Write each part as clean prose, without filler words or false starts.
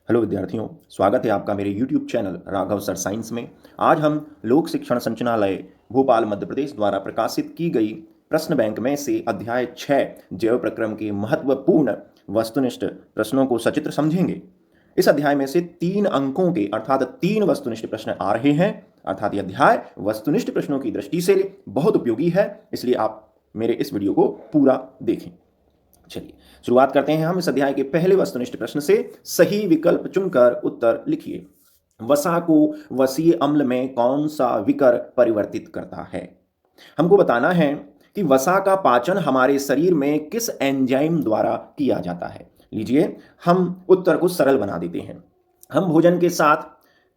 Hello विद्यार्थियों, स्वागत है आपका मेरे YouTube channel Raghav sir science में। आज हम लोक शिक्षण संचालनालय भोपाल मध्य प्रदेश द्वारा प्रकाशित की गई प्रश्न बैंक में से अध्याय 6 जैव प्रक्रम के महत्वपूर्ण वस्तुनिष्ठ प्रश्नों को सचित्र समझेंगे। इस अध्याय में से 3 अंकों के अर्थात 3 वस्तुनिष्ठ प्रश्न आ रहे हैं। अर्थात यह अध्याय वस्तुनिष्ठ प्रश्नों की दृष्टि से बहुत उपयोगी है, इसलिए आप मेरे इस वीडियो को पूरा देखें। चलिए शुरुआत करते हैं हम इस अध्याय के पहले वस्तुनिष्ठ प्रश्न से। सही विकल्प चुनकर उत्तर लिखिए। वसा को वसीय अम्ल में कौन सा विकर परिवर्तित करता है? हमको बताना है कि वसा का पाचन हमारे शरीर में किस एंजाइम द्वारा किया जाता है। लीजिए हम उत्तर को सरल बना देते हैं। हम भोजन के साथ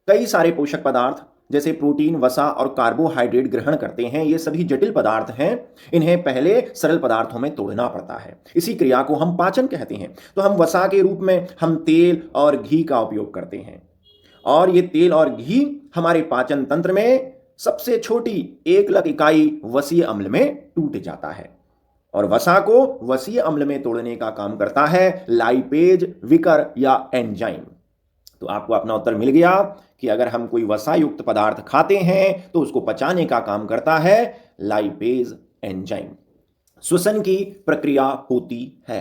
कई सारे पोषक पदार्थ जैसे प्रोटीन, वसा और कार्बोहाइड्रेट ग्रहण करते हैं। ये सभी जटिल पदार्थ हैं, इन्हें पहले सरल पदार्थों में तोड़ना पड़ता है। इसी क्रिया को हम पाचन कहते हैं। तो हम वसा के रूप में हम तेल और घी का उपयोग करते हैं, और ये तेल और घी हमारे पाचन तंत्र में सबसे छोटी एकलक इकाई वसीय अम्ल में टूट जाता है, और वसा को वसीय अम्ल में तोड़ने का काम करता है लाइपेज विकर या एंजाइम। तो आपको अपना उत्तर मिल गया कि अगर हम कोई वसा युक्त पदार्थ खाते हैं तो उसको पचाने का काम करता है लाइपेज एंजाइम। श्वसन की प्रक्रिया होती है।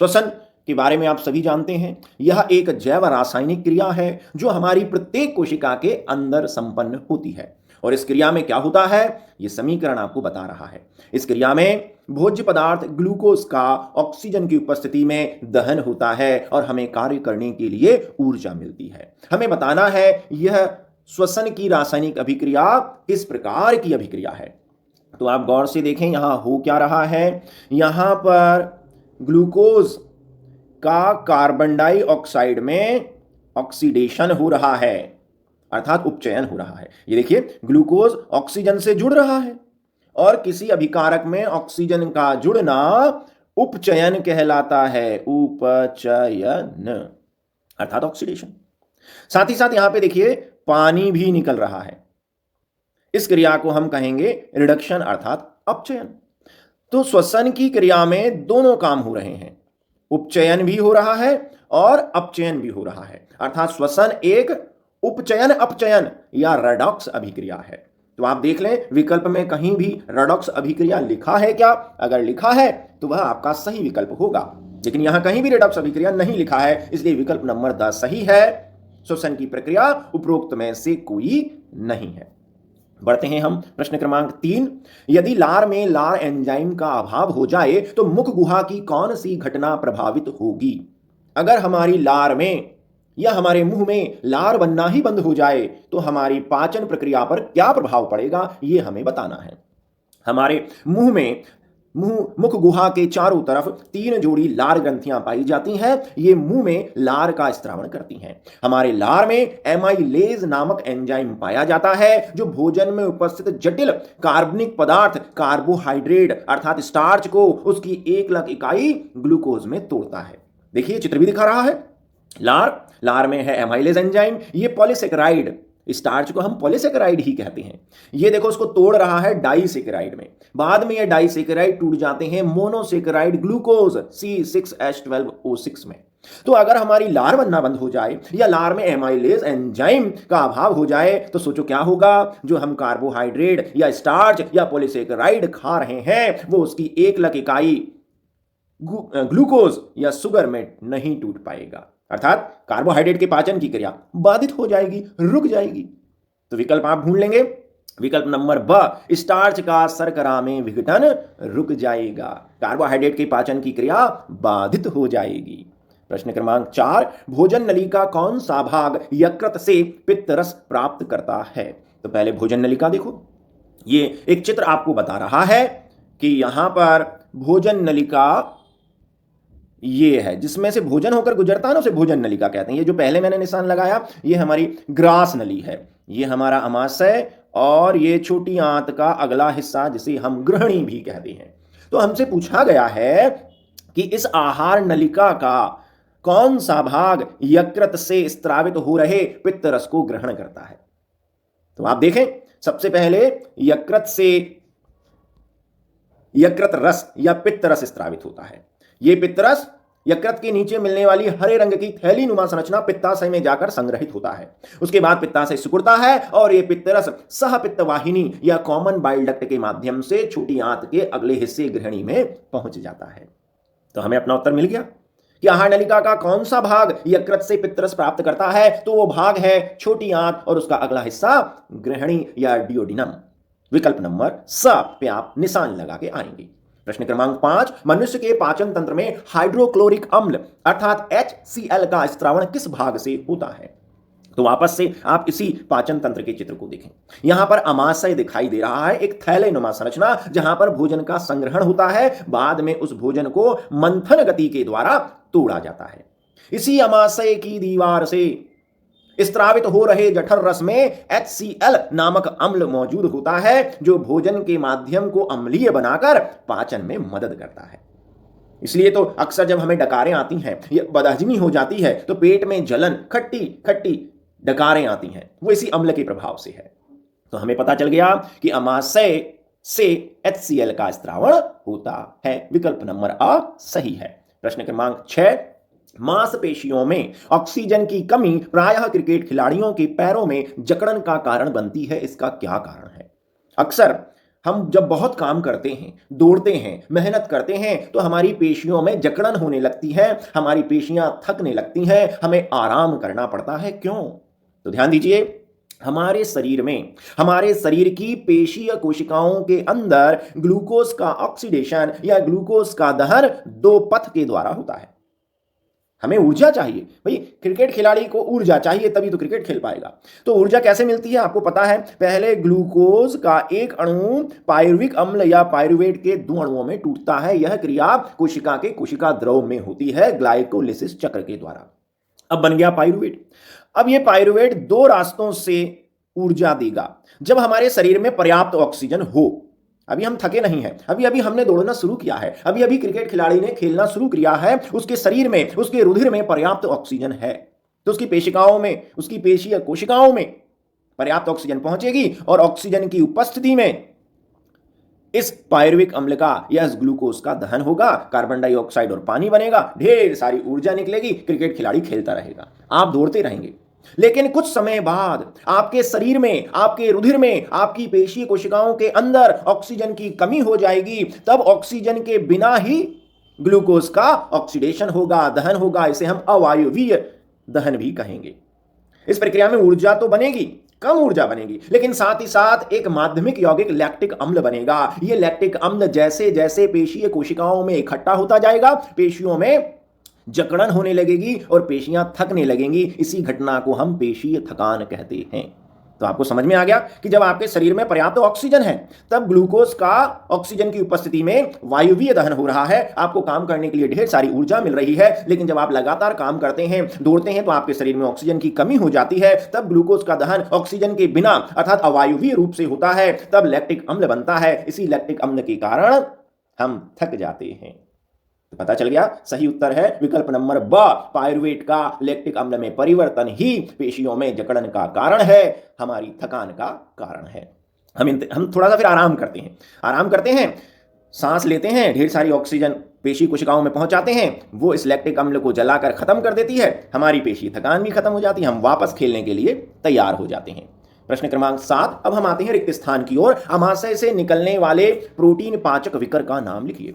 श्वसन के बारे में आप सभी जानते हैं, यह एक जैव रासायनिक क्रिया है जो हमारी प्रत्येक कोशिका के अंदर संपन्न होती है। और इस क्रिया में क्या होता है, यह समीकरण आपको बता रहा है। इस क्रिया में भोज्य पदार्थ ग्लूकोज का ऑक्सीजन की उपस्थिति में दहन होता है और हमें कार्य करने के लिए ऊर्जा मिलती है। हमें बताना है यह श्वसन की रासायनिक अभिक्रिया किस प्रकार की अभिक्रिया है। तो आप गौर से देखें, यहां हो क्या रहा है। यहां पर ग्लूकोज का कार्बन डाइऑक्साइड में ऑक्सीडेशन हो रहा है, अर्थात उपचयन हो रहा है। ये देखिए, ग्लूकोज ऑक्सीजन से जुड़ रहा है, और किसी अभिकारक में ऑक्सीजन का जुड़ना उपचयन कहलाता है। उपचयन अर्थात ऑक्सीडेशन। साथ ही साथ यहां पे देखिए पानी भी निकल रहा है। इस क्रिया को हम कहेंगे रिडक्शन अर्थात अपचयन। तो श्वसन की क्रिया में दोनों काम हो रहे हैं, उपचयन भी हो रहा है और अपचयन भी हो रहा है। अर्थात श्वसन एक उपचयन अपचयन या रेडॉक्स अभिक्रिया है। तो आप देख लें विकल्प में कहीं भी रेडॉक्स अभिक्रिया लिखा है क्या? अगर लिखा है तो वह आपका सही विकल्प होगा, लेकिन यहां कहीं भी रेडॉक्स अभिक्रिया नहीं लिखा है, इसलिए विकल्प नंबर 10 सही है। श्वसन की प्रक्रिया उपरोक्त में से कोई नहीं है। बढ़ते हैं हम प्रश्न क्रमांक 3। यदि लार में लार एंजाइम का अभाव हो जाए तो मुख गुहा की कौन सी घटना प्रभावित होगी? अगर हमारी लार में या हमारे मुंह में लार बनना ही बंद हो जाए तो हमारी पाचन प्रक्रिया पर क्या प्रभाव पड़ेगा, यह हमें बताना है। हमारे मुख गुहा के चारों तरफ 3 जोड़ी लार ग्रंथियां पाई जाती हैं। ये मुंह में लार का स्त्रावण करती हैं। हमारे लार में एमाइलेज नामक एंजाइम पाया जाता है जो भोजन में उपस्थित जटिल कार्बनिक पदार्थ कार्बोहाइड्रेट अर्थात स्टार्च को उसकी एकलक इकाई ग्लूकोज में तोड़ता है। देखिए चित्र भी दिखा रहा है। लार में है एमाइलेज एंजाइम। ये पॉलीसेकेराइड, स्टार्च को हम पॉलीसेकेराइड ही कहते हैं। ये देखो उसको तोड़ रहा है डाइसेकेराइड में। बाद में ये डाइसेकेराइड टूट जाते हैं मोनोसेकेराइड ग्लूकोज C6H12O6 में। तो अगर हमारी लार बनना बंद हो जाए या लार में एमाइलेज एंजाइम का अभाव हो जाए तो सोचो क्या होगा। जो हम कार्बोहाइड्रेट या स्टार्च या पॉलीसेकेराइड खा रहे हैं वो उसकी एकलक इकाई ग्लूकोज या शुगर में नहीं टूट पाएगा, अर्थात कार्बोहाइड्रेट के पाचन की क्रिया बाधित हो जाएगी, रुक जाएगी। तो विकल्प आप ढूंढ लेंगे। विकल्प नंबर ब, स्टार्च का शर्करा में विघटन रुक जाएगा, कार्बोहाइड्रेट के पाचन की क्रिया बाधित हो जाएगी। प्रश्न क्रमांक 4, भोजन नलिका कौन सा भाग यकृत से पित्त रस प्राप्त करता है? तो पहले भोजन नलिका देखो। ये एक चित्र आपको बता रहा है कि यहां पर भोजन नलिका ये है जिसमें से भोजन होकर गुजरता है ना, उसे भोजन नलिका कहते हैं। ये जो पहले मैंने निशान लगाया ये हमारी ग्रास नली है, ये हमारा अमाशय, और ये छोटी आंत का अगला हिस्सा जिसे हम ग्रहणी भी कहते हैं। तो हमसे पूछा गया है कि इस आहार नलिका का कौन सा भाग यकृत से स्त्रावित हो रहे पित्त रस को ग्रहण करता है। तो आप देखें, सबसे पहले यकृत रस या पित्त रस स्त्रावित होता है। ये पित्त रस यकृत के नीचे मिलने वाली हरे रंग की थैली नुमा संरचना पित्ताशय में जाकर संग्रहित होता है। उसके बाद पित्ताशय सिकुड़ता है और यह पित्तरस सहपित्त वाहिनी या कॉमन बाइल डक्ट के माध्यम से छोटी आंत के अगले हिस्से ग्रहणी में पहुंच जाता है। तो हमें अपना उत्तर मिल गया कि आहार नलिका का कौन सा भाग यकृत से पित्तरस प्राप्त करता है, तो वो भाग है छोटी आंत और उसका अगला हिस्सा ग्रहणी या डियोडिनम। विकल्प नंबर स पे आप निशान लगा के आएंगे। प्रश्न क्रमांक 5, मनुष्य के पाचन तंत्र में हाइड्रोक्लोरिक अम्ल अर्थात HCl का स्त्रावण किस भाग से होता है? तो वापस से आप इसी पाचन तंत्र के चित्र को देखें। यहां पर अमाशय दिखाई दे रहा है, एक थैलेनुमा संरचना जहां पर भोजन का संग्रहण होता है, बाद में उस भोजन को मंथन गति के द्वारा तोड़ा जाता है। इसी अमाशय की दीवार से स्त्रावित हो रहे जठर रस में HCl नामक अम्ल मौजूद होता है, जो भोजन के माध्यम को अम्लीय बनाकर पाचन में मदद करता है। इसलिए तो अक्सर जब हमें डकारें आती हैं या बदहजमी हो जाती है तो पेट में जलन, खट्टी खट्टी डकारें आती हैं, वो इसी अम्ल के प्रभाव से है। तो हमें पता चल गया कि अमाशय से HCl का स्त्रावण होता है। विकल्प नंबर अ सही है। प्रश्न क्रमांक 6, मांसपेशियों में ऑक्सीजन की कमी प्रायः क्रिकेट खिलाड़ियों के पैरों में जकड़न का कारण बनती है, इसका क्या कारण है? अक्सर हम जब बहुत काम करते हैं, दौड़ते हैं, मेहनत करते हैं तो हमारी पेशियों में जकड़न होने लगती है, हमारी पेशियां थकने लगती हैं, हमें आराम करना पड़ता है। क्यों? तो ध्यान दीजिए, हमारे शरीर की पेशीय कोशिकाओं के अंदर ग्लूकोज का ऑक्सीडेशन या ग्लूकोज का दहन दो पथ के द्वारा होता है। हमें ऊर्जा चाहिए भाई, क्रिकेट खिलाड़ी को ऊर्जा चाहिए तभी तो क्रिकेट खेल पाएगा। तो ऊर्जा कैसे मिलती है आपको पता है, पहले ग्लूकोज का एक अणु पायरुविक अम्ल या पायरुवेट के दो अणुओं में टूटता है। यह क्रिया कोशिका के कोशिका द्रव में होती है ग्लाइकोलिसिस चक्र के द्वारा। अब बन गया पायरुवेट। अब यह पायरुवेट दो रास्तों से ऊर्जा देगा। जब हमारे शरीर में पर्याप्त ऑक्सीजन हो, अभी हम थके नहीं हैं, अभी अभी हमने दौड़ना शुरू किया है, अभी अभी क्रिकेट खिलाड़ी ने खेलना शुरू किया है, उसके शरीर में, उसके रुधिर में पर्याप्त ऑक्सीजन है, तो उसकी पेशिकाओं में, उसकी पेशीय कोशिकाओं में पर्याप्त ऑक्सीजन पहुंचेगी और ऑक्सीजन की उपस्थिति में इस पायरुविक अम्ल का या इस ग्लूकोज का दहन होगा, कार्बन डाइऑक्साइड और पानी बनेगा, ढेर सारी ऊर्जा निकलेगी, क्रिकेट खिलाड़ी खेलता रहेगा, आप दौड़ते रहेंगे। लेकिन कुछ समय बाद आपके शरीर में, आपके रुधिर में, आपकी पेशीय कोशिकाओं के अंदर ऑक्सीजन की कमी हो जाएगी। तब ऑक्सीजन के बिना ही ग्लूकोज का ऑक्सीडेशन होगा, दहन होगा। इसे हम अवायवीय दहन भी कहेंगे। इस प्रक्रिया में ऊर्जा तो बनेगी, कम ऊर्जा बनेगी, लेकिन साथ ही साथ एक माध्यमिक यौगिक लैक्टिक अम्ल बनेगा। यह लैक्टिक अम्ल जैसे जैसे पेशीय कोशिकाओं में इकट्ठा होता जाएगा, पेशियों में जकड़न होने लगेगी और पेशियां थकने लगेंगी। इसी घटना को हम पेशीय थकान कहते हैं। तो आपको समझ में आ गया कि जब आपके शरीर में पर्याप्त ऑक्सीजन है, तब ग्लूकोज का ऑक्सीजन की उपस्थिति में वायवीय दहन हो रहा है, आपको काम करने के लिए ढेर सारी ऊर्जा मिल रही है। लेकिन जब आप लगातार काम करते हैं, दौड़ते हैं, तो आपके शरीर में ऑक्सीजन की कमी हो जाती है। तब ग्लूकोज का दहन ऑक्सीजन के बिना अर्थात अवायवीय रूप से होता है, तब लैक्टिक अम्ल बनता है। इसी लैक्टिक अम्ल के कारण हम थक जाते हैं। तो पता चल गया, सही उत्तर है विकल्प नंबर ब, पायरुवेट का लैक्टिक अम्ल में परिवर्तन ही पेशियों में जकड़न का कारण है, हमारी थकान का कारण है। हम थोड़ा सा फिर आराम करते हैं, सांस लेते हैं, ढेर सारी ऑक्सीजन पेशी कोशिकाओं में पहुंचाते हैं, वो इस लैक्टिक अम्ल को जलाकर खत्म कर देती है, हमारी पेशी थकान भी खत्म हो जाती है, हम वापस खेलने के लिए तैयार हो जाते हैं। प्रश्न क्रमांक 7, अब हम आते हैं रिक्त स्थान की ओर। अमाशय से निकलने वाले प्रोटीन पाचक विकर का नाम लिखिए।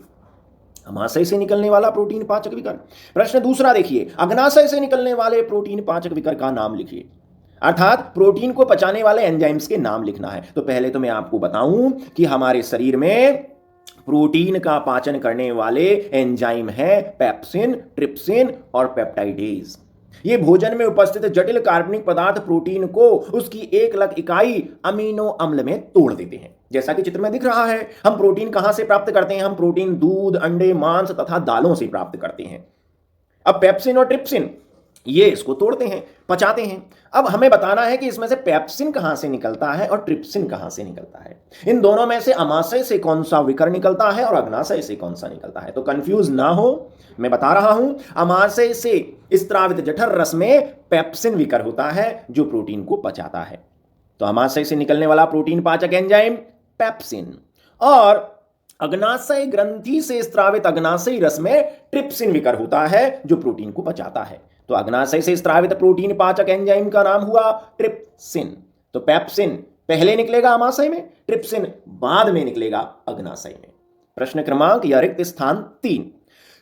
अमाशय से निकलने वाला प्रोटीन पाचक विकर। प्रश्न दूसरा देखिए, अग्नाशय से निकलने वाले प्रोटीन पाचक विकर का नाम लिखिए। अर्थात प्रोटीन को पचाने वाले एंजाइम्स के नाम लिखना है। तो पहले तो मैं आपको बताऊं कि हमारे शरीर में प्रोटीन का पाचन करने वाले एंजाइम है पेप्सिन, ट्रिप्सिन और पेप्टाइडेज। ये भोजन में उपस्थित जटिल कार्बनिक पदार्थ प्रोटीन को उसकी 1,00,000 इकाई अमीनो अम्ल में तोड़ देते हैं। जैसा कि चित्र में दिख रहा है, हम प्रोटीन कहां से प्राप्त करते हैं? हम प्रोटीन दूध, अंडे, मांस तथा दालों से प्राप्त करते हैं। अब पेप्सिन और ट्रिप्सिन ये इसको तोड़ते हैं, पचाते हैं। अब हमें बताना है कि इसमें से पेप्सिन कहां से निकलता है और ट्रिप्सिन कहां से निकलता है। इन दोनों में से अमाशय से कौन सा विकर निकलता है और अग्नाशय से कौन सा निकलता है। तो कंफ्यूज ना हो, मैं बता रहा हूं, अमाशय से स्त्रावित जठर रस में पेप्सिन विकर होता है जो प्रोटीन को पचाता है। तो अमाशय से निकलने वाला प्रोटीन पाचक एंजाइम पेप्सिन, और अग्नाशय ग्रंथि से स्रावित अग्नाशयी रस में ट्रिप्सिन विकर होता है जो प्रोटीन को पचाता है। तो अग्नाशय से स्रावित प्रोटीन पाचक एंजाइम का नाम हुआ ट्रिप्सिन। तो पेप्सिन पहले निकलेगा आमाशय में, ट्रिप्सिन बाद में निकलेगा अग्नाशय में। प्रश्न क्रमांक या रिक्त स्थान 3,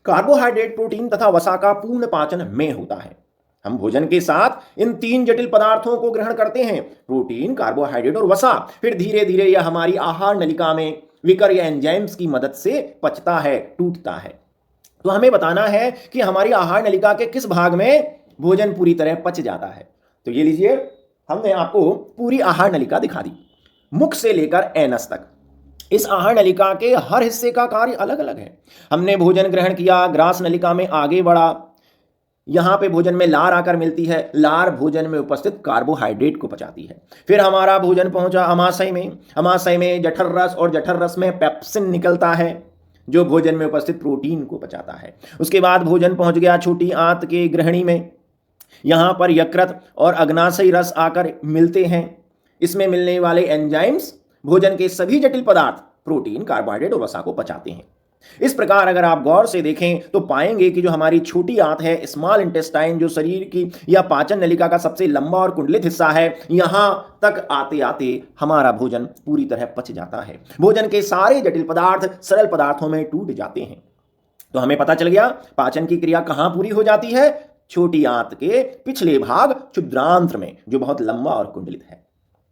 कार्बोहाइड्रेट, प्रोटीन तथा वसा का पूर्ण पाचन में होता है। हम भोजन के साथ इन 3 जटिल पदार्थों को ग्रहण करते हैं, प्रोटीन, कार्बोहाइड्रेट और वसा। फिर धीरे धीरे यह हमारी आहार नलिका में विकर या एंजाइम्स की मदद से पचता है, टूटता है। तो हमें बताना है कि हमारी आहार नलिका के किस भाग में भोजन पूरी तरह पच जाता है। तो ये लीजिए, हमने आपको पूरी आहार नलिका दिखा दी, मुख से लेकर एनस तक। इस आहार नलिका के हर हिस्से का कार्य अलग अलग है। हमने भोजन ग्रहण किया, ग्रास नलिका में आगे बढ़ा, यहां पे भोजन में लार आकर मिलती है, लार भोजन में उपस्थित कार्बोहाइड्रेट को पचाती है। फिर हमारा भोजन पहुंचा अमाशय में, अमाशय में जठर रस और जठर रस में पेप्सिन निकलता है जो भोजन में उपस्थित प्रोटीन को पचाता है। उसके बाद भोजन पहुंच गया छोटी आंत के ग्रहणी में, यहां पर यकृत और अग्नाशयी रस आकर मिलते हैं। इसमें मिलने वाले एंजाइम्स भोजन के सभी जटिल पदार्थ प्रोटीन, कार्बोहाइड्रेट और वसा को पचाते हैं। इस प्रकार अगर आप गौर से देखें तो पाएंगे कि जो हमारी छोटी आंत है, स्मॉल इंटेस्टाइन, जो शरीर की या पाचन नलिका का सबसे लंबा और कुंडलित हिस्सा है, यहां तक आते आते हमारा भोजन पूरी तरह पच जाता है। भोजन के सारे जटिल पदार्थ सरल पदार्थों में टूट जाते हैं। तो हमें पता चल गया पाचन की क्रिया कहां पूरी हो जाती है, छोटी आंत के पिछले भाग क्षुद्रांत्र में, जो बहुत लंबा और कुंडलित है।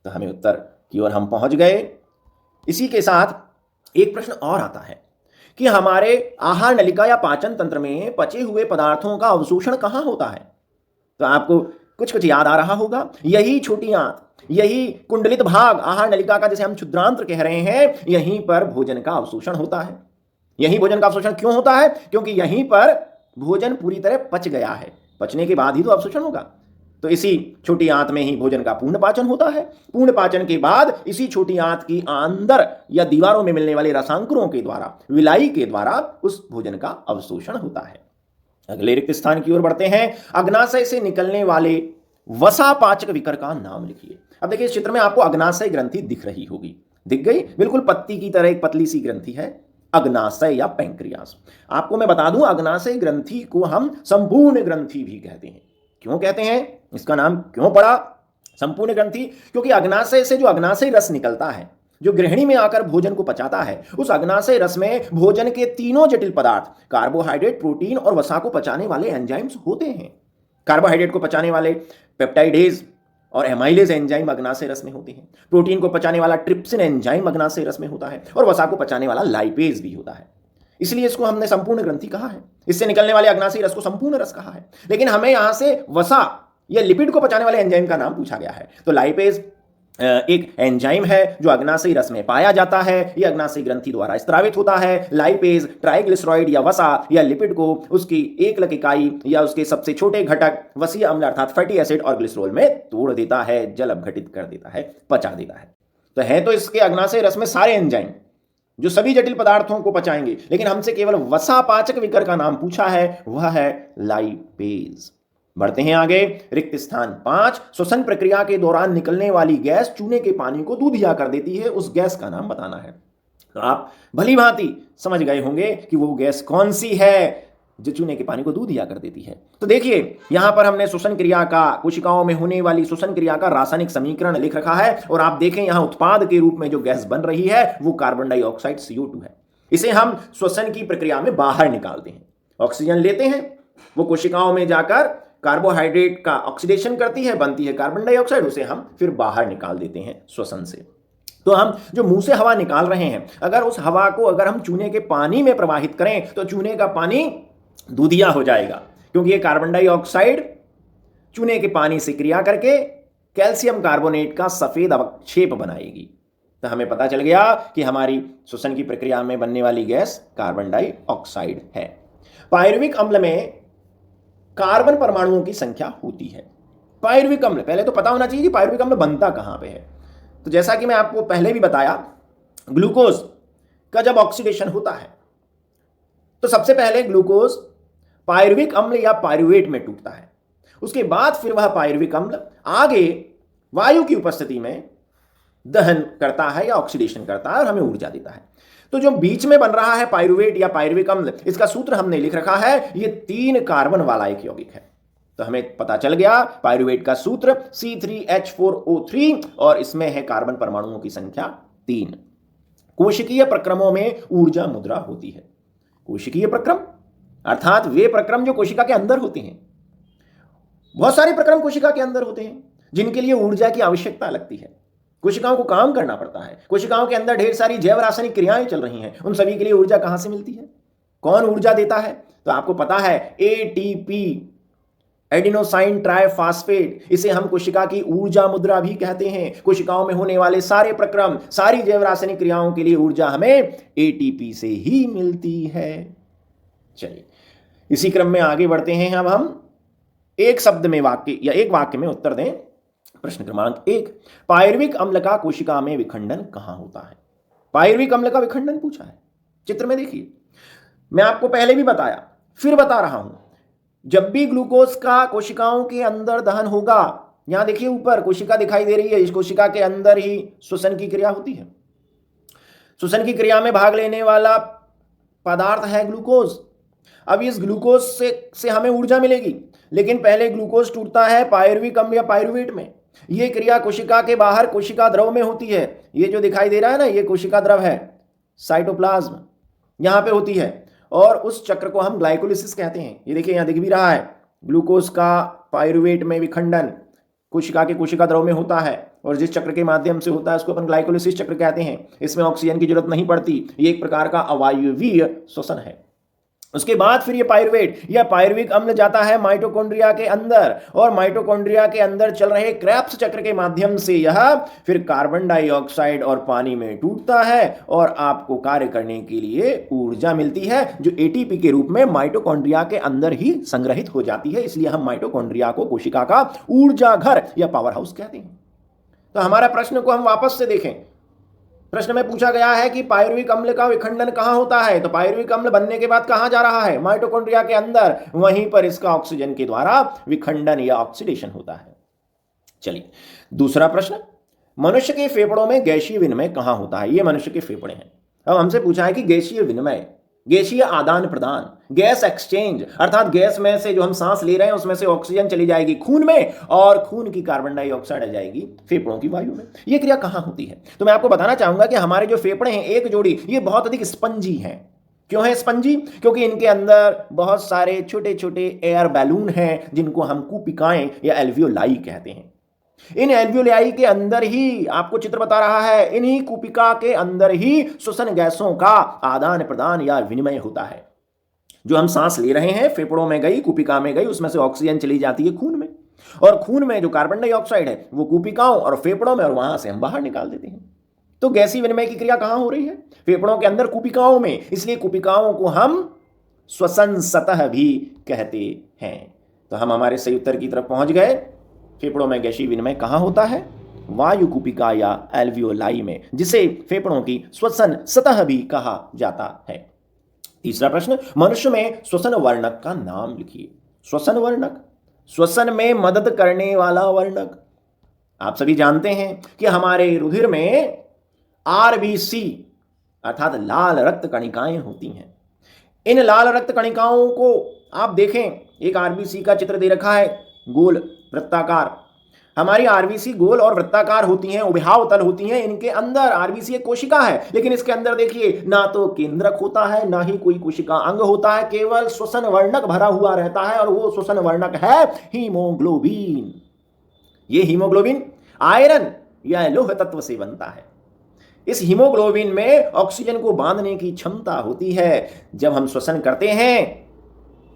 तो हमें उत्तर की ओर हम पहुंच गए। इसी के साथ एक प्रश्न और आता है कि हमारे आहार नलिका या पाचन तंत्र में पचे हुए पदार्थों का अवशोषण कहां होता है। तो आपको कुछ कुछ याद आ रहा होगा, यही छोटी आंत, यही कुंडलित भाग आहार नलिका का, जिसे हम क्षुद्रांत्र कह रहे हैं, यहीं पर भोजन का अवशोषण होता है। यहीं भोजन का अवशोषण क्यों होता है? क्योंकि यहीं पर भोजन पूरी तरह पच गया है, पचने के बाद ही तो अवशोषण होगा। तो इसी छोटी आंत में ही भोजन का पूर्ण पाचन होता है। पूर्ण पाचन के बाद इसी छोटी आंत की अंदर या दीवारों में मिलने वाले रसांकुरों के द्वारा, विलाई के द्वारा उस भोजन का अवशोषण होता है। अगले रिक्त स्थान की ओर बढ़ते हैं। अग्नाशय से निकलने वाले वसा पाचक विकर का नाम लिखिए। अब देखिए, इस चित्र में आपको अग्नाशय ग्रंथि दिख रही होगी, दिख गई, बिल्कुल पत्ती की तरह एक पतली सी ग्रंथि है, अग्नाशय या पैंक्रियास। आपको मैं बता दूं, अग्नाशय ग्रंथि को हम संपूर्ण ग्रंथि भी कहते हैं। क्यों कहते हैं, इसका नाम क्यों पड़ा संपूर्ण ग्रंथि? क्योंकि अग्नाशय से जो अग्नाशय रस निकलता है, जो गृहिणी में आकर भोजन को पचाता है, उस अग्नाशय रस में भोजन के तीनों जटिल पदार्थ कार्बोहाइड्रेट, प्रोटीन और वसा को पचाने वाले एंजाइम्स होते हैं। कार्बोहाइड्रेट को पचाने वाले पेप्टाइडेज और एमाइलेज एंजाइम अग्नाशय रस में होते हैं। प्रोटीन को पचाने वाला ट्रिप्सिन एंजाइम अग्नाशय रस में होता है, और वसा को पचाने वाला लाइपेज भी होता है। इसलिए इसको हमने संपूर्ण ग्रंथि कहा है। इससे निकलने वाले अग्नाशयी रस को संपूर्ण रस कहा है। लेकिन हमें यहां से वसा या लिपिड को पचाने वाले एंजाइम का नाम पूछा गया है। तो लाइपेज एक एंजाइम है जो अग्नाशयी रस में पाया जाता है। यह अग्नाशयी ग्रंथि द्वारा स्रावित होता है। लाइपेज ट्राइग्लिसराइड या वसा या लिपिड को उसकी एकलक इकाई या उसके सबसे छोटे घटक वसीय अम्ल अर्थात फैटी एसिड और ग्लिसरॉल में तोड़ देता है, जल अपघटित कर देता है, पचा देता है। तो है तो इसके अग्नाशयी रस में सारे एंजाइम जो सभी जटिल पदार्थों को पचाएंगे, लेकिन हमसे केवल वसा पाचक विकर का नाम पूछा है, वह है लाइपेज। बढ़ते हैं आगे। रिक्त स्थान 5, श्वसन प्रक्रिया के दौरान निकलने वाली गैस चूने के पानी को दूधिया कर देती है, उस गैस का नाम बताना है। तो आप भली भांति समझ गए होंगे कि वो गैस कौन सी है जो चूने के पानी को दूधिया कर देती है। तो देखिए, यहां पर हमने श्वसन क्रिया का, कोशिकाओं में होने वाली श्वसन क्रिया का रासायनिक समीकरण लिख रखा है, और आप देखें यहां उत्पाद के रूप में जो गैस बन रही है वो कार्बन डाइऑक्साइड CO2 है। इसे हम श्वसन की प्रक्रिया में बाहर निकालते हैं, ऑक्सीजन लेते हैं, वो कोशिकाओं में जाकर कार्बोहाइड्रेट का ऑक्सीडेशन करती है, बनती है कार्बन डाइऑक्साइड, उसे हम फिर बाहर निकाल देते हैं श्वसन से। तो हम जो मुंह से हवा निकाल रहे हैं, अगर उस हवा को अगर हम चूने के पानी में प्रवाहित करें तो चूने का पानी दूधिया हो जाएगा, क्योंकि ये कार्बन डाइऑक्साइड चूने के पानी से क्रिया करके कैल्शियम कार्बोनेट का सफेद अवक्षेप बनाएगी। तो हमें पता चल गया कि हमारी श्वसन की प्रक्रिया में बनने वाली गैस कार्बन डाइऑक्साइड है। पायरुविक अम्ल में कार्बन परमाणुओं की संख्या होती है। पायरुविक अम्ल, पहले तो पता होना चाहिए कि पायरुविक अम्ल बनता कहां पे है। तो जैसा कि मैं आपको पहले भी बताया, ग्लूकोज का जब ऑक्सीडेशन होता है तो सबसे पहले ग्लूकोज पायरुविक अम्ल या पायरुवेट में टूटता है। उसके बाद फिर वह पायरुविक अम्ल आगे वायु की उपस्थिति में दहन करता है या ऑक्सीडेशन करता है और हमें ऊर्जा देता है। तो जो बीच में बन रहा है पाइरुवेट या पाइरुविक अम्ल, इसका सूत्र हमने लिख रखा है, ये 3 कार्बन वाला एक यौगिक है। तो हमें पता चल गया पाइरुवेट का सूत्र C3H4O3 और इसमें है कार्बन परमाणुओं की संख्या 3। कोशिकीय प्रक्रमों में ऊर्जा मुद्रा होती है। कोशिकीय प्रक्रम अर्थात वे प्रक्रम जो कोशिका के अंदर होते हैं। बहुत सारे प्रक्रम कोशिका के अंदर होते हैं जिनके लिए ऊर्जा की आवश्यकता लगती है। कोशिकाओं को काम करना पड़ता है, कोशिकाओं के अंदर ढेर सारी जैव रासायनिक क्रियाएं चल रही हैं, उन सभी के लिए ऊर्जा कहां से मिलती है? कौन ऊर्जा देता है? तो आपको पता है एटीपी, एडिनोसाइन ट्राइफॉस्फेट, इसे हम कोशिका की ऊर्जा मुद्रा भी कहते हैं। कोशिकाओं में होने वाले सारे प्रक्रम, सारी जैव रासायनिक क्रियाओं के लिए ऊर्जा हमें एटीपी से ही मिलती है। चलिए इसी क्रम में आगे बढ़ते हैं। अब हम एक शब्द में वाक्य या एक वाक्य में उत्तर दें। प्रश्न क्रमांक 1, पायरुविक अम्ल का कोशिका में विखंडन कहां होता है? पायरुविक अम्ल का विखंडन पूछा है। चित्र में देखिए, मैं आपको पहले भी बताया, फिर बता रहा हूं, जब भी ग्लूकोज का कोशिकाओं के अंदर दहन होगा, यहां देखिए ऊपर कोशिका दिखाई दे रही है, इस कोशिका के अंदर ही श्वसन की क्रिया होती है। श्वसन की क्रिया में भाग लेने वाला पदार्थ है ग्लूकोज। अब इस ग्लूकोज से हमें ऊर्जा मिलेगी, लेकिन पहले ग्लूकोज टूटता है पायरुविक अम्ल या पायरुवेट में। यह क्रिया कोशिका के बाहर कोशिका द्रव में होती है। ये जो दिखाई दे रहा है ना, ये कोशिका द्रव है, साइटोप्लाज्म, यहां पे होती है। और उस चक्र को हम ग्लाइकोलिसिस कहते हैं। ये देखिए यहां दिख भी रहा है, ग्लूकोज का पायरुवेट में विखंडन कोशिका के कोशिका द्रव में होता है, और जिस चक्र के माध्यम से होता है उसको अपन ग्लाइकोलिसिस चक्र कहते हैं। इसमें ऑक्सीजन की जरूरत नहीं पड़ती, ये एक प्रकार का अवायवीय श्वसन है। उसके बाद फिर ये पायरुवेट या पायरुविक अम्ल जाता है माइटोकॉन्ड्रिया के अंदर, और माइटोकॉन्ड्रिया के अंदर चल रहे क्रेब्स चक्र के माध्यम से यह फिर कार्बन डाइऑक्साइड और पानी में टूटता है और आपको कार्य करने के लिए ऊर्जा मिलती है, जो एटीपी के रूप में माइटोकॉन्ड्रिया के अंदर ही संग्रहित हो जाती है। इसलिए हम माइटोकॉन्ड्रिया को कोशिका का ऊर्जा घर या पावर हाउस कहते हैं। तो हमारा प्रश्न को हम वापस से देखें। प्रश्न में पूछा गया है कि पायरुविक अम्ल का विखंडन कहां होता है? तो पायरुविक अम्ल बनने के बाद कहां जा रहा है? माइटोकॉन्ड्रिया के अंदर, वहीं पर इसका ऑक्सीजन के द्वारा विखंडन या ऑक्सीडेशन होता है। चलिए दूसरा प्रश्न, मनुष्य के फेफड़ों में गैसीय विनिमय कहां होता है? ये मनुष्य के फेफड़े हैं। अब हमसे पूछा है कि गैसीय विनिमय, गैसीय आदान प्रदान, गैस एक्सचेंज, अर्थात गैस में से जो हम सांस ले रहे हैं उसमें से ऑक्सीजन चली जाएगी खून में और खून की कार्बन डाइऑक्साइड आ जाएगी फेफड़ों की वायु में। ये क्रिया कहां होती है? तो मैं आपको बताना चाहूंगा कि हमारे जो फेफड़े हैं एक जोड़ी, ये बहुत अधिक स्पंजी हैं। क्यों है स्पंजी? क्योंकि इनके अंदर बहुत सारे छोटे छोटे एयर बैलून हैं जिनको हम कूपिकाएं या एल्वियोलाई कहते हैं। इन एल्वियोलाई के अंदर ही, आपको चित्र बता रहा है, इन्हीं कूपिका के अंदर ही श्वसन गैसों का आदान प्रदान या विनिमय होता है। जो हम सांस ले रहे हैं फेफड़ों में गई, कूपिका में गई, उसमें से ऑक्सीजन चली जाती है खून में, और खून में जो कार्बन डाइऑक्साइड है वो कूपिकाओं और फेफड़ों में, और वहां से हम बाहर निकाल देते हैं। तो गैसीय विनिमय की क्रिया कहां हो रही है? फेफड़ों के अंदर कूपिकाओं में। इसलिए कूपिकाओं को हम श्वसन सतह भी कहते हैं। तो हम हमारे सही उत्तर की तरफ पहुंच गए। फेफड़ों में गैसीय विनिमय कहां होता है? वायु कूपिका या एल्वियोलाई में, जिसे फेफड़ों की श्वसन सतह भी कहा जाता है। तीसरा प्रश्न, मनुष्य में श्वसन वर्णक का नाम लिखिए। श्वसन वर्णक, श्वसन में मदद करने वाला वर्णक। आप सभी जानते हैं कि हमारे रुधिर में आरबीसी अर्थात लाल रक्त कणिकाएं होती हैं। इन लाल रक्त कणिकाओं को आप देखें, एक आरबीसी का चित्र दे रखा है, गोल वृत्ताकार। हमारी आरबीसी गोल और वृत्ताकार होती हैं, उभयावतल होती हैं। इनके अंदर आरबीसी एक कोशिका है, लेकिन इसके अंदर देखिए ना तो केंद्रक होता है ना ही कोई कोशिका अंग होता है, केवल श्वसन वर्णक भरा हुआ रहता है, और वो श्वसन वर्णक है हीमोग्लोबिन। ये हीमोग्लोबिन आयरन या लौह तत्व से बनता है। इस हीमोग्लोबिन में ऑक्सीजन को बांधने की क्षमता होती है। जब हम श्वसन करते हैं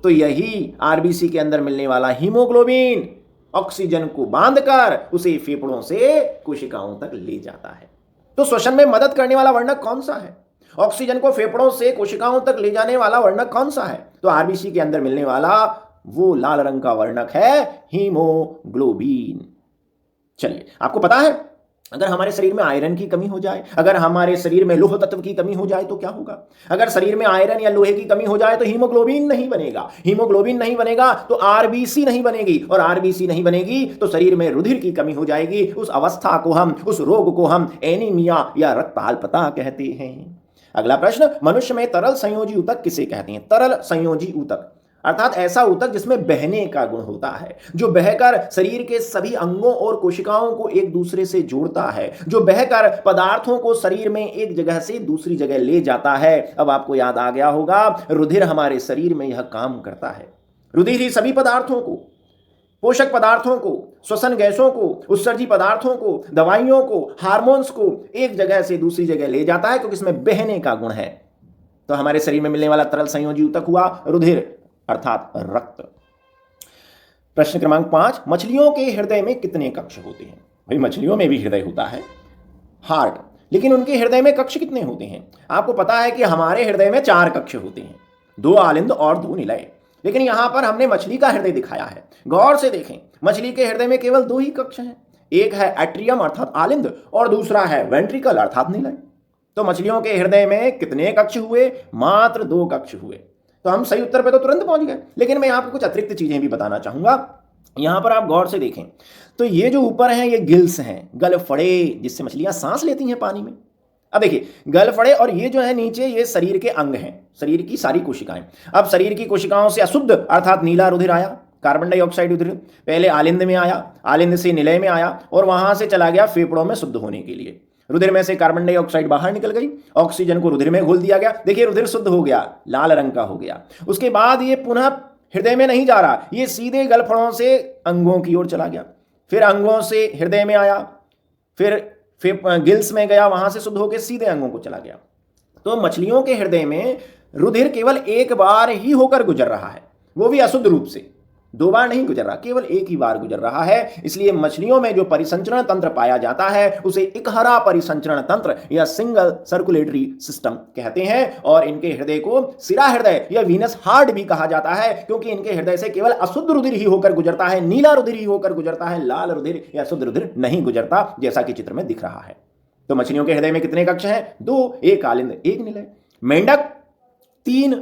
तो यही आरबीसी के अंदर मिलने वाला हीमोग्लोबिन ऑक्सीजन को बांधकर उसे फेफड़ों से कोशिकाओं तक ले जाता है। तो श्वसन में मदद करने वाला वर्णक कौन सा है? ऑक्सीजन को फेफड़ों से कोशिकाओं तक ले जाने वाला वर्णक कौन सा है? तो आरबीसी के अंदर मिलने वाला वो लाल रंग का वर्णक है हीमोग्लोबिन। चलिए, आपको पता है अगर हमारे शरीर में आयरन की कमी हो जाए, अगर हमारे शरीर में लौह तत्व की कमी हो जाए तो क्या होगा? अगर शरीर में आयरन या लोहे की कमी हो जाए तो हीमोग्लोबिन नहीं बनेगा। हीमोग्लोबिन नहीं बनेगा तो आरबीसी नहीं बनेगी, और आरबीसी नहीं बनेगी तो शरीर में रुधिर की कमी हो जाएगी। उस अवस्था को हम, उस रोग को हम एनीमिया या रक्तअल्पता कहते हैं। अगला प्रश्न, मनुष्य में तरल संयोजी ऊतक किसे कहते हैं? तरल संयोजी ऊतक अर्थात ऐसा ऊतक जिसमें बहने का गुण होता है, जो बहकर शरीर के सभी अंगों और कोशिकाओं को एक दूसरे से जोड़ता है, जो बहकर पदार्थों को शरीर में एक जगह से दूसरी जगह ले जाता है। अब आपको याद आ गया होगा, रुधिर हमारे शरीर में यह काम करता है। रुधिर ही सभी पदार्थों को, पोषक पदार्थों को, श्वसन गैसों को, उत्सर्जी पदार्थों को, दवाइयों को, हार्मोन्स को एक जगह से दूसरी जगह ले जाता है, क्योंकि इसमें बहने का गुण है। तो हमारे शरीर में मिलने वाला तरल संयोजी ऊतक हुआ रुधिर अर्थात रक्त। प्रश्न क्रमांक 5, मछलियों के हृदय में कितने कक्ष होते हैं? भाई मछलियों में भी हृदय होता है, हार्ट, लेकिन उनके हृदय में कक्ष कितने होते हैं? आपको पता है कि हमारे हृदय में 4 कक्ष होते हैं, 2 आलिंद और 2 निलय। लेकिन यहां पर हमने मछली का हृदय दिखाया है। गौर से देखें, मछली के हृदय में केवल 2 ही कक्ष हैं। एक है एट्रियम अर्थात आलिंद और दूसरा है वेंट्रिकल अर्थात निलय। तो मछलियों के हृदय में कितने कक्ष हुए? मात्र 2 कक्ष हुए। तो हम सही उत्तर पे तो तुरंत पहुंच गए, लेकिन मैं आपको कुछ अतिरिक्त चीजें भी बताना चाहूंगा। यहां पर आप गौर से देखें तो ये जो ऊपर हैं ये गिल्स हैं, गलफड़े, जिससे मछलियां सांस लेती हैं पानी में। अब देखिए, गलफड़े और ये जो है नीचे, ये शरीर के अंग हैं, शरीर की सारी कोशिकाएं। अब शरीर की कोशिकाओं से अशुद्ध अर्थात नीला रुधिर आया, कार्बन डाइऑक्साइड रुधिर पहले आलिंद में आया, आलिंद से निलय में आया और वहां से चला गया फेफड़ों में शुद्ध होने के लिए। रुधिर में से कार्बन डाइऑक्साइड बाहर निकल गई, ऑक्सीजन को रुधिर में घोल दिया गया। देखिए रुधिर शुद्ध हो गया, लाल रंग का हो गया। उसके बाद ये पुनः हृदय में नहीं जा रहा, ये सीधे गलफड़ों से अंगों की ओर चला गया, फिर अंगों से हृदय में आया, फिर गिल्स में गया, वहां से शुद्ध होकर सीधे अंगों को चला गया। तो मछलियों के हृदय में रुधिर केवल एक बार ही होकर गुजर रहा है, वो भी अशुद्ध रूप से। 2 बार नहीं गुजर रहा, केवल एक ही बार गुजर रहा है। इसलिए मछलियों में जो परिसंचरण तंत्र पाया जाता है उसे इकहरा परिसंचरण तंत्र या सिंगल सर्कुलेटरी सिस्टम कहते हैं। और इनके हृदय को सिरा हृदय या वीनस हार्ट भी कहा जाता है, क्योंकि इनके हृदय से केवल अशुद्ध रुधिर ही होकर गुजरता है, नीला रुधिर ही होकर गुजरता है, लाल रुधिर या शुद्ध रुधिर नहीं गुजरता, जैसा कि चित्र में दिख रहा है। तो मछलियों के हृदय में कितने कक्ष हैं? 2, 1 आलिंद 1 निलय। मेंढक 3,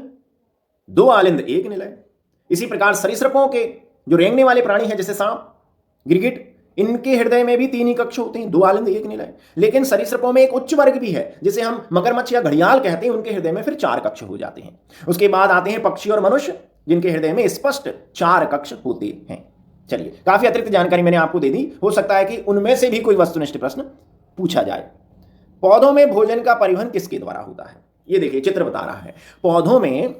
2 आलिंद 1 निलय। इसी प्रकार सरीसृपों के जो रेंगने वाले प्राणी हैं जैसे सांप, गिरगिट, इनके हृदय में भी 3 ही कक्ष होते हैं, 2 आलिंद 1 निलय। लेकिन सरीसृपों में एक उच्च वर्ग भी है जिसे हम मगरमच्छ या घड़ियाल कहते हैं, उनके हृदय में फिर 4 कक्ष हो जाते हैं। उसके बाद आते हैं पक्षी और मनुष्य, जिनके हृदय में स्पष्ट 4 कक्ष होते हैं। चलिए, काफी अतिरिक्त जानकारी मैंने आपको दे दी, हो सकता है कि उनमें से भी कोई वस्तुनिष्ठ प्रश्न पूछा जाए। पौधों में भोजन का परिवहन किसके द्वारा होता है? ये देखिए चित्र बता रहा है। पौधों में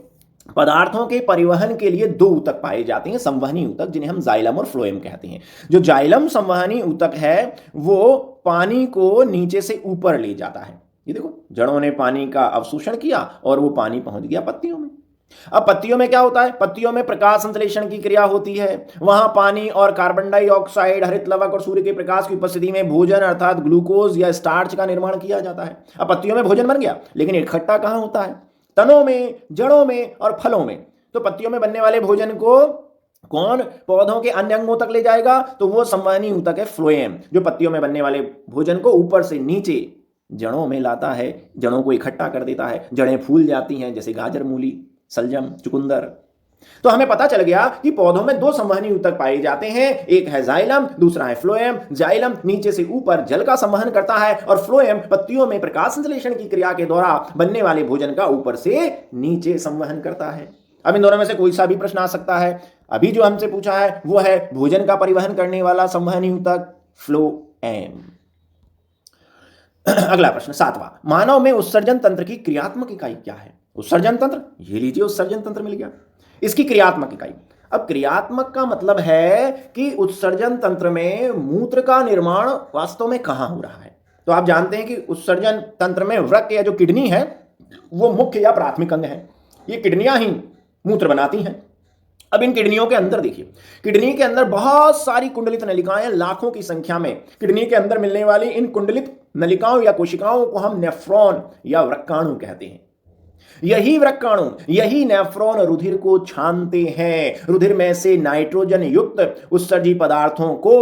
पदार्थों के परिवहन के लिए 2 ऊतक पाए जाते हैं, संवहनी ऊतक, जिन्हें हम जाइलम और फ्लोएम कहते हैं। जो जाइलम संवहनी ऊतक है वो पानी को नीचे से ऊपर ले जाता है। ये देखो, जड़ों ने पानी का अवशोषण किया और वो पानी पहुंच गया पत्तियों में। अब पत्तियों में क्या होता है? पत्तियों में प्रकाश संश्लेषण की क्रिया होती है। वहां पानी और कार्बन डाइऑक्साइड, हरित लवक और सूर्य के प्रकाश की उपस्थिति में भोजन अर्थात ग्लूकोज या स्टार्च का निर्माण किया जाता है। अब पत्तियों में भोजन बन गया, लेकिन इकट्ठा कहां होता है? तनों में, जड़ों में और फलों में। तो पत्तियों में बनने वाले भोजन को कौन पौधों के अन्य अंगों तक ले जाएगा? तो वो संवहनी ऊतक है फ्लोएम, जो पत्तियों में बनने वाले भोजन को ऊपर से नीचे जड़ों में लाता है, जड़ों को इकट्ठा कर देता है। जड़ें फूल जाती हैं, जैसे गाजर, मूली, सलजम, चुकंदर। तो हमें पता चल गया कि पौधों में 2 संवहनी ऊतक पाए जाते हैं, एक है जाइलम, दूसरा है फ्लोएम। जाइलम नीचे से ऊपर जल का संवहन करता है और फ्लोएम पत्तियों में प्रकाश संश्लेषण की क्रिया के द्वारा बनने वाले भोजन का ऊपर से नीचे संवहन करता है। अब इन दोनों में से कोई सा भी प्रश्न आ सकता है। अभी जो हमसे पूछा है वो है भोजन का परिवहन करने वाला संवहनी ऊतक फ्लोएम। अगला प्रश्न 7वां, मानव में उत्सर्जन तंत्र की क्रियात्मक इकाई क्या है? उत्सर्जन तंत्र, ये लीजिए उत्सर्जन तंत्र मिल गया। इसकी क्रियात्मक इकाई, अब क्रियात्मक का मतलब है कि उत्सर्जन तंत्र में मूत्र का निर्माण वास्तव में कहां हो रहा है। तो आप जानते हैं कि उत्सर्जन तंत्र में वृक्क या जो किडनी है वो मुख्य या प्राथमिक अंग है। ये किडनियां ही मूत्र बनाती हैं। अब इन किडनियों के अंदर देखिए, किडनी के अंदर बहुत सारी कुंडलित नलिकाएं, लाखों की संख्या में किडनी के अंदर मिलने वाली इन कुंडलित नलिकाओं या कोशिकाओं को हम नेफ्रॉन या वृक्काणु कहते हैं। यही वृक्काणु, यही नेफ्रॉन रुधिर को छानते हैं, रुधिर में से नाइट्रोजन युक्त उत्सर्जी पदार्थों को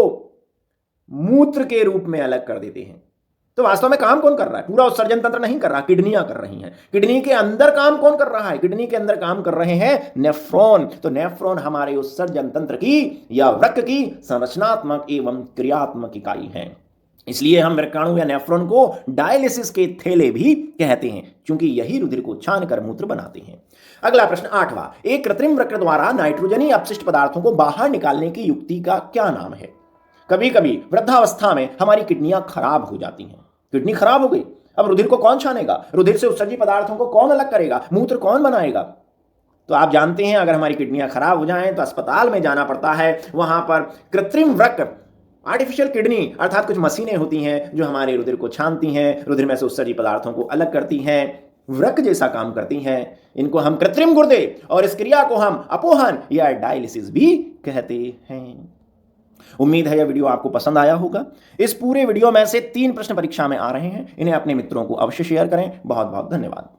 मूत्र के रूप में अलग कर देते हैं। तो वास्तव में काम कौन कर रहा है? पूरा उत्सर्जन तंत्र नहीं कर रहा, किडनियां कर रही हैं। किडनी के अंदर काम कौन कर रहा है? किडनी के अंदर काम कर रहे हैं नेफ्रॉन। तो नेफ्रॉन हमारे उत्सर्जन तंत्र की या वृक्क की संरचनात्मक एवं क्रियात्मक इकाई है। इसलिए हम वृक्काणु या नेफ्रॉन को डायलिसिस के थैले भी कहते हैं, क्योंकि यही रुधिर को छानकर मूत्र बनाते हैं। अगला प्रश्न 8वां, एक कृत्रिम वृक्क द्वारा नाइट्रोजनी अपशिष्ट पदार्थों को बाहर निकालने की युक्ति का क्या नाम है? कभी कभी वृद्धावस्था में हमारी किडनियां खराब हो जाती हैं, किडनी खराब हो गई, अब रुधिर को कौन छानेगा, रुधिर से उत्सर्जित पदार्थों को कौन अलग करेगा, मूत्र कौन बनाएगा? तो आप जानते हैं अगर हमारी किडनियां खराब हो जाएं तो अस्पताल में जाना पड़ता है, वहां पर कृत्रिम वृक्क, आर्टिफिशियल किडनी अर्थात कुछ मशीनें होती हैं जो हमारे रुधिर को छानती हैं, रुधिर में से उत्सर्जित पदार्थों को अलग करती हैं, वृक्क जैसा काम करती हैं। इनको हम कृत्रिम गुर्दे और इस क्रिया को हम अपोहन या डायलिसिस भी कहते हैं। उम्मीद है यह वीडियो आपको पसंद आया होगा। इस पूरे वीडियो में से 3 प्रश्न परीक्षा में आ रहे हैं, इन्हें अपने मित्रों को अवश्य शेयर करें। बहुत बहुत धन्यवाद।